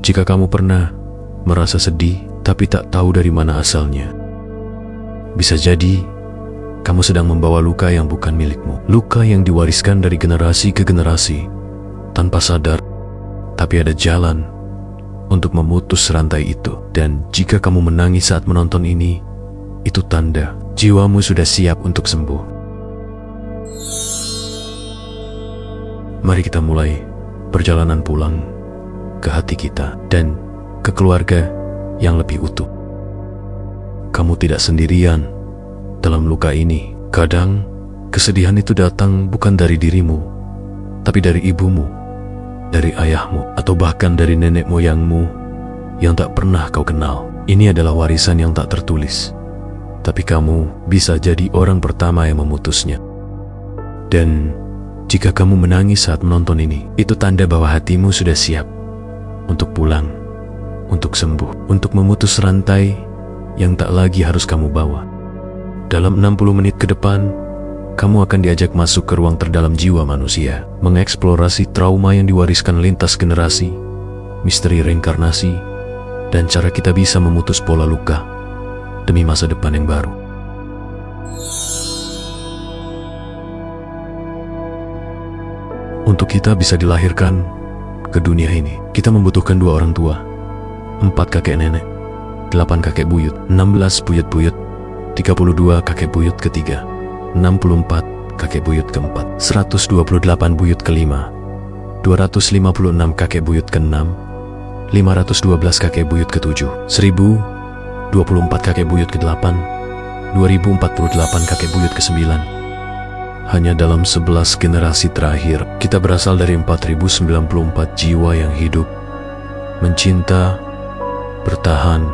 Jika kamu pernah merasa sedih tapi tak tahu dari mana asalnya, bisa jadi kamu sedang membawa luka yang bukan milikmu. Luka yang diwariskan dari generasi ke generasi tanpa sadar, tapi ada jalan untuk memutus rantai itu. Dan jika kamu menangis saat menonton ini, itu tanda jiwamu sudah siap untuk sembuh. Mari kita mulai perjalanan pulang ke hati kita dan ke keluarga yang lebih utuh. Kamu tidak sendirian dalam luka ini. Kadang kesedihan itu datang bukan dari dirimu, tapi dari ibumu, dari ayahmu, atau bahkan dari nenek moyangmu yang tak pernah kau kenal. Ini adalah warisan yang tak tertulis, tapi kamu bisa jadi orang pertama yang memutusnya. Dan jika kamu menangis saat menonton ini, itu tanda bahwa hatimu sudah siap untuk pulang, untuk sembuh, untuk memutus rantai yang tak lagi harus kamu bawa. Dalam 60 menit ke depan, kamu akan diajak masuk ke ruang terdalam jiwa manusia, mengeksplorasi trauma yang diwariskan lintas generasi, misteri reinkarnasi, dan cara kita bisa memutus pola luka demi masa depan yang baru. Untuk kita bisa dilahirkan ke dunia ini, kita membutuhkan 2 orang tua, 4 kakek nenek, 8 kakek buyut, 16 buyut-buyut, 32 kakek buyut ketiga, 64 kakek buyut keempat, 128 buyut kelima, 256 kakek buyut keenam, 512 kakek buyut ketujuh, 1024 kakek buyut ke-8, 2048 kakek buyut ke-9. Hanya dalam 11 generasi terakhir, kita berasal dari 4094 jiwa yang hidup, mencinta, bertahan,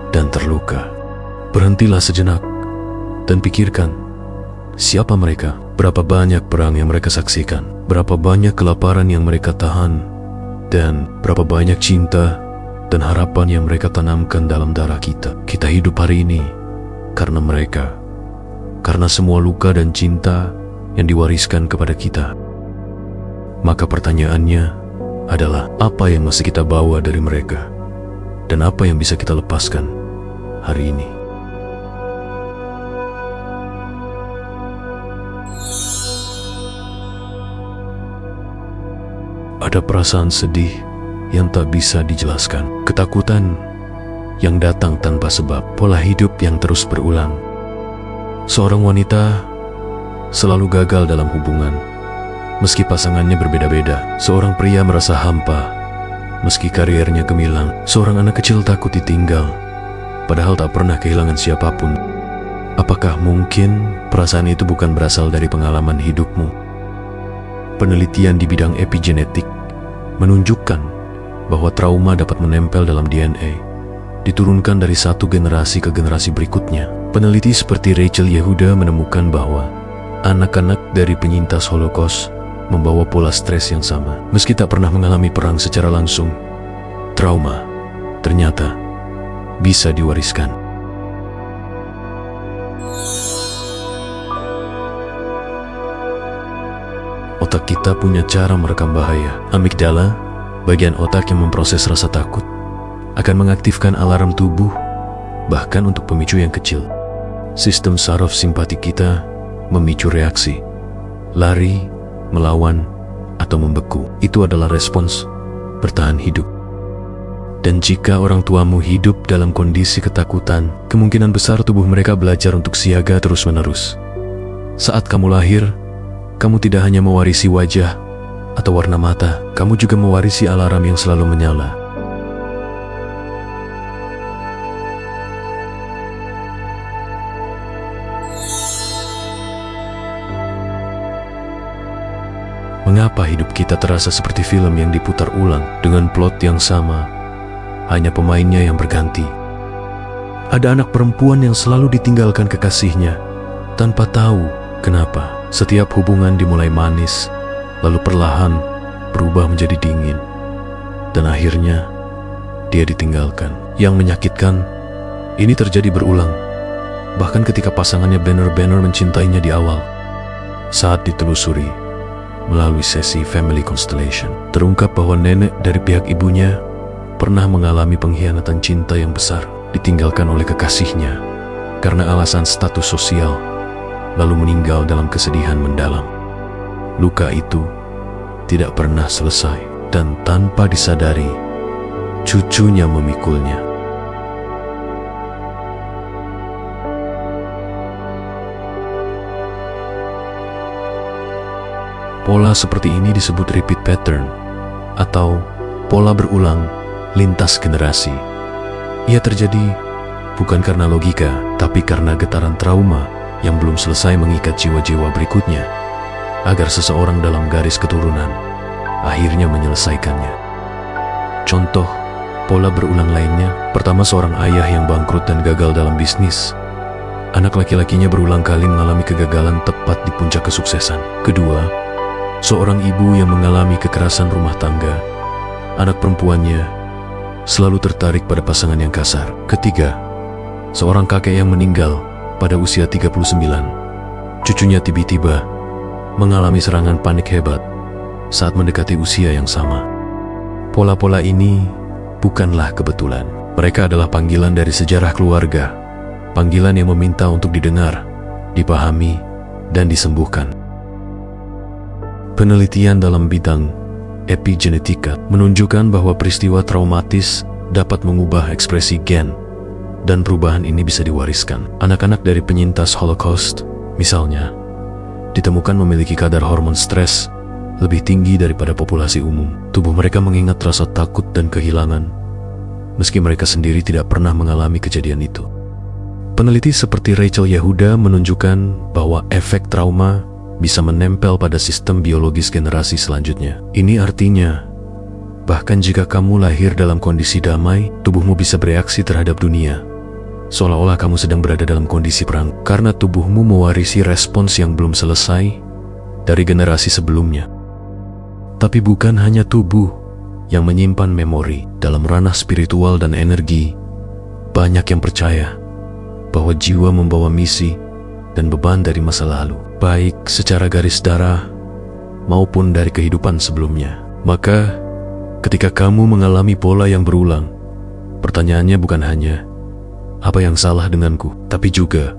dan terluka. Berhentilah sejenak dan pikirkan, siapa mereka? Berapa banyak perang yang mereka saksikan? Berapa banyak kelaparan yang mereka tahan? Dan berapa banyak cinta dan harapan yang mereka tanamkan dalam darah kita? Kita hidup hari ini karena mereka, karena semua luka dan cinta yang diwariskan kepada kita. Maka pertanyaannya adalah, apa yang masih kita bawa dari mereka? Dan apa yang bisa kita lepaskan hari ini? Ada perasaan sedih yang tak bisa dijelaskan, ketakutan yang datang tanpa sebab, pola hidup yang terus berulang. Seorang wanita selalu gagal dalam hubungan, meski pasangannya berbeda-beda. Seorang pria merasa hampa, meski karirnya gemilang. Seorang anak kecil takut ditinggal, padahal tak pernah kehilangan siapapun. Apakah mungkin perasaan itu bukan berasal dari pengalaman hidupmu? Penelitian di bidang epigenetik menunjukkan bahwa trauma dapat menempel dalam DNA, diturunkan dari satu generasi ke generasi berikutnya. Peneliti seperti Rachel Yehuda menemukan bahwa anak-anak dari penyintas Holocaust membawa pola stres yang sama. Meski tak pernah mengalami perang secara langsung, trauma ternyata bisa diwariskan. Otak kita punya cara merekam bahaya. Amigdala, bagian otak yang memproses rasa takut, akan mengaktifkan alarm tubuh, bahkan untuk pemicu yang kecil. Sistem saraf simpatik kita memicu reaksi, lari, melawan, atau membeku. Itu adalah respons bertahan hidup. Dan jika orang tuamu hidup dalam kondisi ketakutan, kemungkinan besar tubuh mereka belajar untuk siaga terus-menerus. Saat kamu lahir, kamu tidak hanya mewarisi wajah atau warna mata, kamu juga mewarisi alarm yang selalu menyala. Mengapa hidup kita terasa seperti film yang diputar ulang dengan plot yang sama, hanya pemainnya yang berganti? Ada anak perempuan yang selalu ditinggalkan kekasihnya tanpa tahu kenapa. Setiap hubungan dimulai manis, lalu perlahan berubah menjadi dingin, dan akhirnya dia ditinggalkan. Yang menyakitkan, ini terjadi berulang, bahkan ketika pasangannya benar-benar mencintainya di awal. Saat ditelusuri melalui sesi family constellation, terungkap bahwa nenek dari pihak ibunya pernah mengalami pengkhianatan cinta yang besar, ditinggalkan oleh kekasihnya karena alasan status sosial, lalu meninggal dalam kesedihan mendalam. Luka itu tidak pernah selesai, dan tanpa disadari, cucunya memikulnya. Pola seperti ini disebut repeat pattern atau pola berulang lintas generasi. Ia terjadi bukan karena logika, tapi karena getaran trauma yang belum selesai mengikat jiwa-jiwa berikutnya, agar seseorang dalam garis keturunan akhirnya menyelesaikannya. Contoh pola berulang lainnya, pertama seorang ayah yang bangkrut dan gagal dalam bisnis. Anak laki-lakinya berulang kali mengalami kegagalan tepat di puncak kesuksesan. Kedua, seorang ibu yang mengalami kekerasan rumah tangga. Anak perempuannya selalu tertarik pada pasangan yang kasar. Ketiga, seorang kakek yang meninggal pada usia 39. Cucunya tiba-tiba mengalami serangan panik hebat saat mendekati usia yang sama. Pola-pola ini bukanlah kebetulan. Mereka adalah panggilan dari sejarah keluarga. Panggilan yang meminta untuk didengar, dipahami, dan disembuhkan. Penelitian dalam bidang epigenetika menunjukkan bahwa peristiwa traumatis dapat mengubah ekspresi gen, dan perubahan ini bisa diwariskan. Anak-anak dari penyintas Holocaust, misalnya, ditemukan memiliki kadar hormon stres lebih tinggi daripada populasi umum. Tubuh mereka mengingat rasa takut dan kehilangan, meski mereka sendiri tidak pernah mengalami kejadian itu. Peneliti seperti Rachel Yehuda menunjukkan bahwa efek trauma bisa menempel pada sistem biologis generasi selanjutnya. Ini artinya, bahkan jika kamu lahir dalam kondisi damai, tubuhmu bisa bereaksi terhadap dunia, seolah-olah kamu sedang berada dalam kondisi perang, karena tubuhmu mewarisi respons yang belum selesai dari generasi sebelumnya. Tapi bukan hanya tubuh yang menyimpan memori. Dalam ranah spiritual dan energi, banyak yang percaya bahwa jiwa membawa misi dan beban dari masa lalu, baik secara garis darah maupun dari kehidupan sebelumnya. Maka, ketika kamu mengalami pola yang berulang, pertanyaannya bukan hanya apa yang salah denganku, tapi juga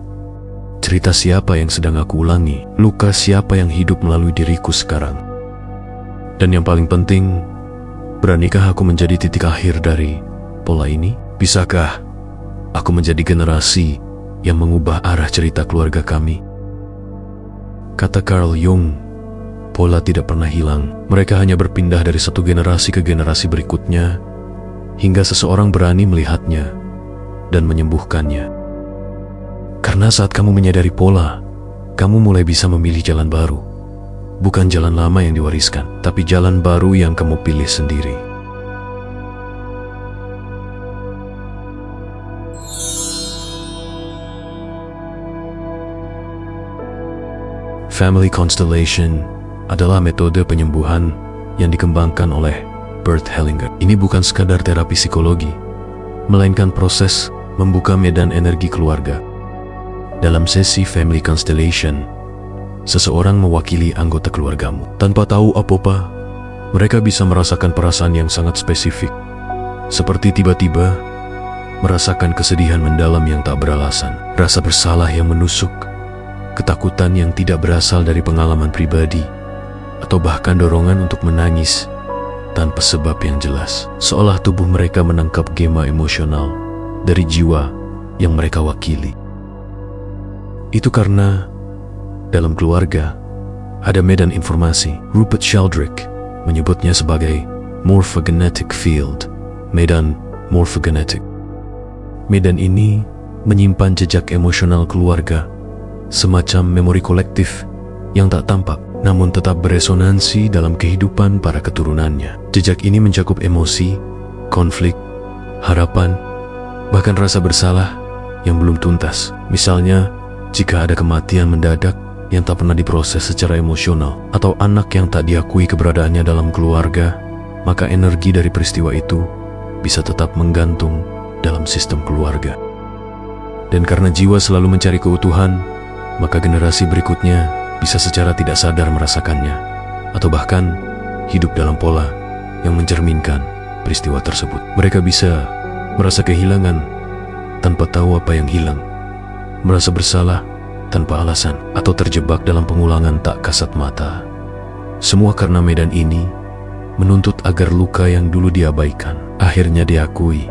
cerita siapa yang sedang aku ulangi, luka siapa yang hidup melalui diriku sekarang. Dan yang paling penting, beranikah aku menjadi titik akhir dari pola ini? Bisakah aku menjadi generasi yang mengubah arah cerita keluarga kami? Kata Carl Jung, pola tidak pernah hilang. Mereka hanya berpindah dari satu generasi ke generasi berikutnya, hingga seseorang berani melihatnya dan menyembuhkannya. Karena saat kamu menyadari pola, kamu mulai bisa memilih jalan baru. Bukan jalan lama yang diwariskan, tapi jalan baru yang kamu pilih sendiri. Family Constellation adalah metode penyembuhan yang dikembangkan oleh Bert Hellinger. Ini bukan sekadar terapi psikologi, melainkan proses membuka medan energi keluarga. Dalam sesi Family Constellation, seseorang mewakili anggota keluargamu. Tanpa tahu apa-apa, mereka bisa merasakan perasaan yang sangat spesifik, seperti tiba-tiba merasakan kesedihan mendalam yang tak beralasan, rasa bersalah yang menusuk, ketakutan yang tidak berasal dari pengalaman pribadi, atau bahkan dorongan untuk menangis tanpa sebab yang jelas, seolah tubuh mereka menangkap gema emosional dari jiwa yang mereka wakili. Itu karena dalam keluarga ada medan informasi. Rupert Sheldrake menyebutnya sebagai morphogenetic field, medan morphogenetic. Medan ini menyimpan jejak emosional keluarga, semacam memori kolektif yang tak tampak, namun tetap beresonansi dalam kehidupan para keturunannya. Jejak ini mencakup emosi, konflik, harapan, bahkan rasa bersalah yang belum tuntas. Misalnya, jika ada kematian mendadak yang tak pernah diproses secara emosional, atau anak yang tak diakui keberadaannya dalam keluarga, maka energi dari peristiwa itu bisa tetap menggantung dalam sistem keluarga. Dan karena jiwa selalu mencari keutuhan, maka generasi berikutnya bisa secara tidak sadar merasakannya, atau bahkan hidup dalam pola yang mencerminkan peristiwa tersebut. Mereka bisa merasa kehilangan tanpa tahu apa yang hilang, merasa bersalah tanpa alasan, atau terjebak dalam pengulangan tak kasat mata. Semua karena medan ini menuntut agar luka yang dulu diabaikan akhirnya diakui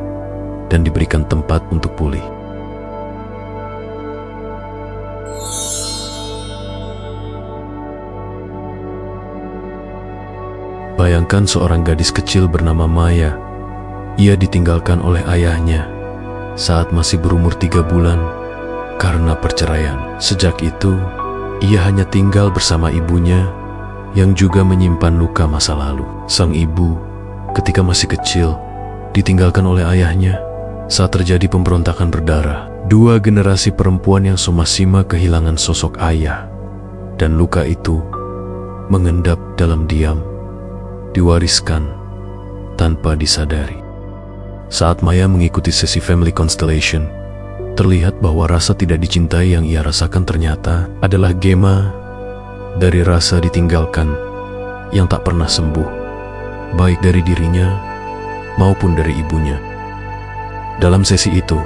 dan diberikan tempat untuk pulih. Bayangkan seorang gadis kecil bernama Maya. Ia ditinggalkan oleh ayahnya saat masih berumur 3 bulan karena perceraian. Sejak itu, ia hanya tinggal bersama ibunya yang juga menyimpan luka masa lalu. Sang ibu, ketika masih kecil, ditinggalkan oleh ayahnya saat terjadi pemberontakan berdarah. 2 generasi perempuan yang suma-sima kehilangan sosok ayah, dan luka itu mengendap dalam diam, diwariskan tanpa disadari. Saat Maya mengikuti sesi Family Constellation, terlihat bahwa rasa tidak dicintai yang ia rasakan ternyata adalah gema dari rasa ditinggalkan yang tak pernah sembuh, baik dari dirinya maupun dari ibunya. Dalam sesi itu,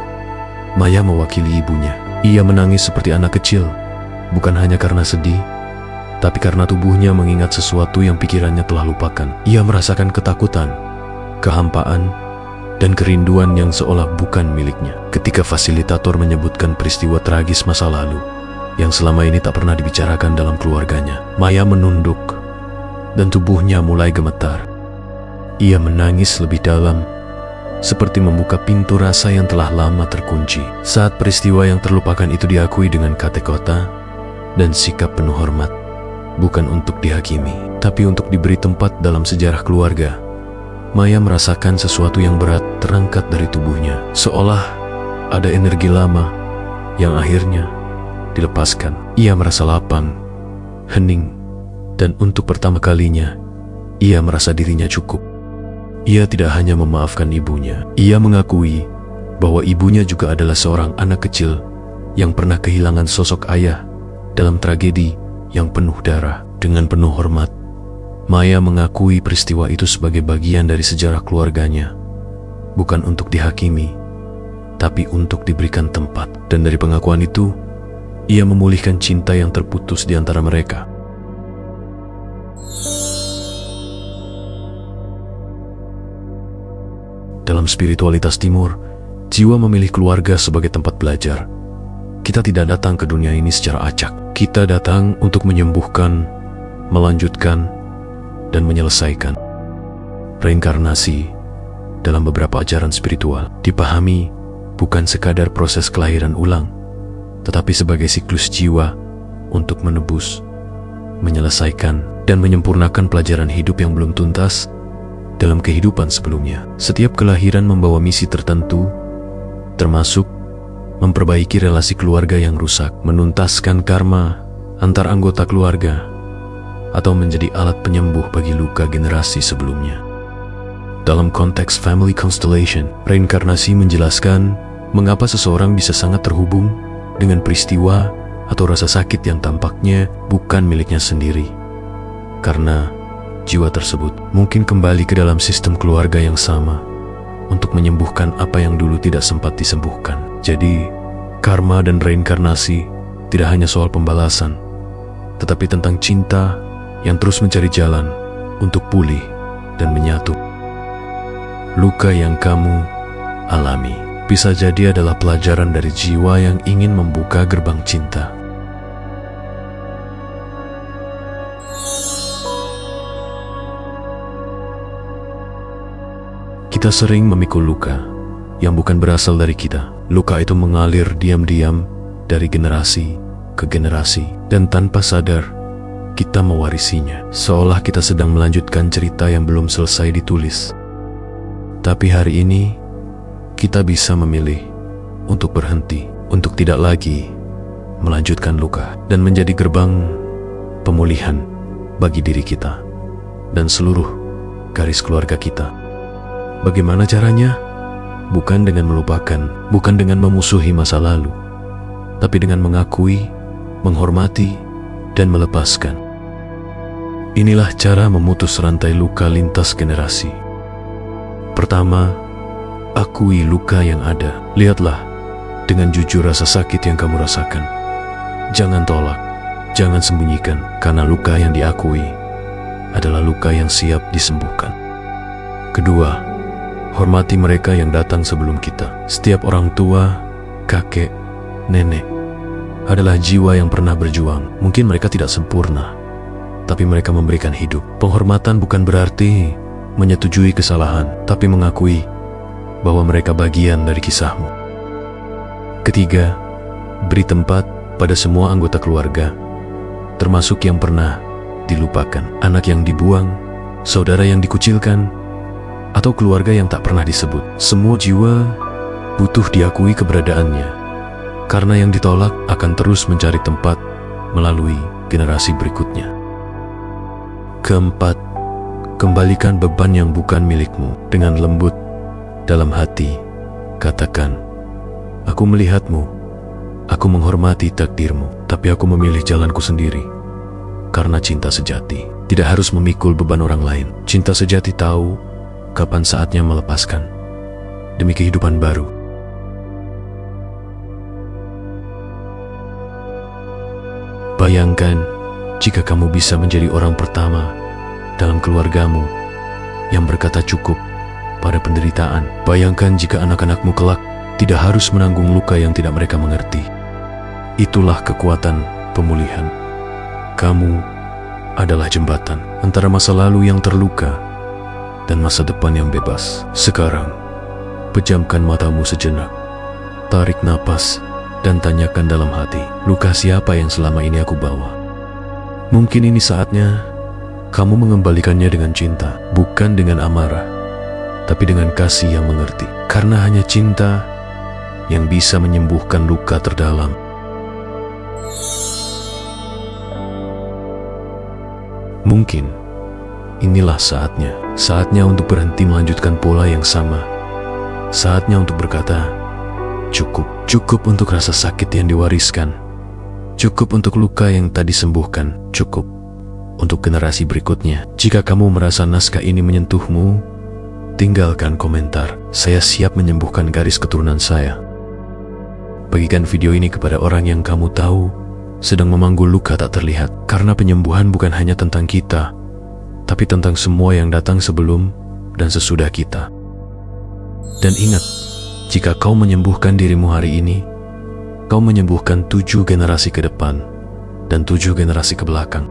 Maya mewakili ibunya. Ia menangis seperti anak kecil, bukan hanya karena sedih, tapi karena tubuhnya mengingat sesuatu yang pikirannya telah lupakan. Ia merasakan ketakutan, kehampaan, dan kerinduan yang seolah bukan miliknya. Ketika fasilitator menyebutkan peristiwa tragis masa lalu yang selama ini tak pernah dibicarakan dalam keluarganya, Maya menunduk dan tubuhnya mulai gemetar. Ia menangis lebih dalam, seperti membuka pintu rasa yang telah lama terkunci. Saat peristiwa yang terlupakan itu diakui dengan kata-kata dan sikap penuh hormat, bukan untuk dihakimi, tapi untuk diberi tempat dalam sejarah keluarga, Maya merasakan sesuatu yang berat terangkat dari tubuhnya, seolah ada energi lama yang akhirnya dilepaskan. Ia merasa lapang, hening, dan untuk pertama kalinya, ia merasa dirinya cukup. Ia tidak hanya memaafkan ibunya, ia mengakui bahwa ibunya juga adalah seorang anak kecil yang pernah kehilangan sosok ayah dalam tragedi yang penuh darah. Dengan penuh hormat, Maya mengakui peristiwa itu sebagai bagian dari sejarah keluarganya, bukan untuk dihakimi, tapi untuk diberikan tempat. Dan dari pengakuan itu, ia memulihkan cinta yang terputus di antara mereka. Dalam spiritualitas Timur, jiwa memilih keluarga sebagai tempat belajar. Kita tidak datang ke dunia ini secara acak. Kita datang untuk menyembuhkan, melanjutkan, dan menyelesaikan. Reinkarnasi dalam beberapa ajaran spiritual dipahami bukan sekadar proses kelahiran ulang, tetapi sebagai siklus jiwa untuk menebus, menyelesaikan, dan menyempurnakan pelajaran hidup yang belum tuntas dalam kehidupan sebelumnya. Setiap kelahiran membawa misi tertentu, termasuk memperbaiki relasi keluarga yang rusak, menuntaskan karma antar anggota keluarga, atau menjadi alat penyembuh bagi luka generasi sebelumnya. Dalam konteks Family Constellation, reinkarnasi menjelaskan mengapa seseorang bisa sangat terhubung dengan peristiwa atau rasa sakit yang tampaknya bukan miliknya sendiri, karena jiwa tersebut mungkin kembali ke dalam sistem keluarga yang sama untuk menyembuhkan apa yang dulu tidak sempat disembuhkan. Jadi, karma dan reinkarnasi tidak hanya soal pembalasan, tetapi tentang cinta yang terus mencari jalan untuk pulih dan menyatu. Luka yang kamu alami bisa jadi adalah pelajaran dari jiwa yang ingin membuka gerbang cinta. Kita sering memikul luka yang bukan berasal dari kita. Luka itu mengalir diam-diam dari generasi ke generasi, dan tanpa sadar kita mewarisinya, seolah kita sedang melanjutkan cerita yang belum selesai ditulis. Tapi hari ini, kita bisa memilih untuk berhenti, untuk tidak lagi melanjutkan luka, dan menjadi gerbang pemulihan bagi diri kita dan seluruh garis keluarga kita. Bagaimana caranya? Bukan dengan melupakan, bukan dengan memusuhi masa lalu, tapi dengan mengakui, menghormati, dan melepaskan. Inilah cara memutus rantai luka lintas generasi. Pertama, akui luka yang ada. Lihatlah dengan jujur rasa sakit yang kamu rasakan. Jangan tolak, jangan sembunyikan, karena luka yang diakui adalah luka yang siap disembuhkan. Kedua, hormati mereka yang datang sebelum kita. Setiap orang tua, kakek, nenek adalah jiwa yang pernah berjuang. Mungkin mereka tidak sempurna, tapi mereka memberikan hidup. Penghormatan bukan berarti menyetujui kesalahan, tapi mengakui bahwa mereka bagian dari kisahmu. Ketiga, beri tempat pada semua anggota keluarga, termasuk yang pernah dilupakan, anak yang dibuang, saudara yang dikucilkan, atau keluarga yang tak pernah disebut. Semua jiwa butuh diakui keberadaannya, karena yang ditolak akan terus mencari tempat melalui generasi berikutnya. Keempat, kembalikan beban yang bukan milikmu. Dengan lembut dalam hati, katakan, aku melihatmu, aku menghormati takdirmu, tapi aku memilih jalanku sendiri. Karena cinta sejati tidak harus memikul beban orang lain. Cinta sejati tahu kapan saatnya melepaskan demi kehidupan baru. Bayangkan jika kamu bisa menjadi orang pertama dalam keluargamu yang berkata cukup pada penderitaan. Bayangkan jika anak-anakmu kelak tidak harus menanggung luka yang tidak mereka mengerti. Itulah kekuatan pemulihan. Kamu adalah jembatan antara masa lalu yang terluka dan masa depan yang bebas. Sekarang, pejamkan matamu sejenak, tarik napas, dan tanyakan dalam hati, luka siapa yang selama ini aku bawa? Mungkin ini saatnya kamu mengembalikannya dengan cinta, bukan dengan amarah, tapi dengan kasih yang mengerti. Karena hanya cinta yang bisa menyembuhkan luka terdalam. Mungkin inilah saatnya untuk berhenti melanjutkan pola yang sama. Saatnya untuk berkata, cukup. Cukup untuk rasa sakit yang diwariskan. Cukup untuk luka yang tak disembuhkan. Cukup untuk generasi berikutnya. Jika kamu merasa naskah ini menyentuhmu, tinggalkan komentar. Saya siap menyembuhkan garis keturunan saya. Bagikan video ini kepada orang yang kamu tahu sedang memanggul luka tak terlihat. Karena penyembuhan bukan hanya tentang kita, tapi tentang semua yang datang sebelum dan sesudah kita. Dan ingat, jika kau menyembuhkan dirimu hari ini, kau menyembuhkan 7 generasi ke depan dan 7 generasi ke belakang.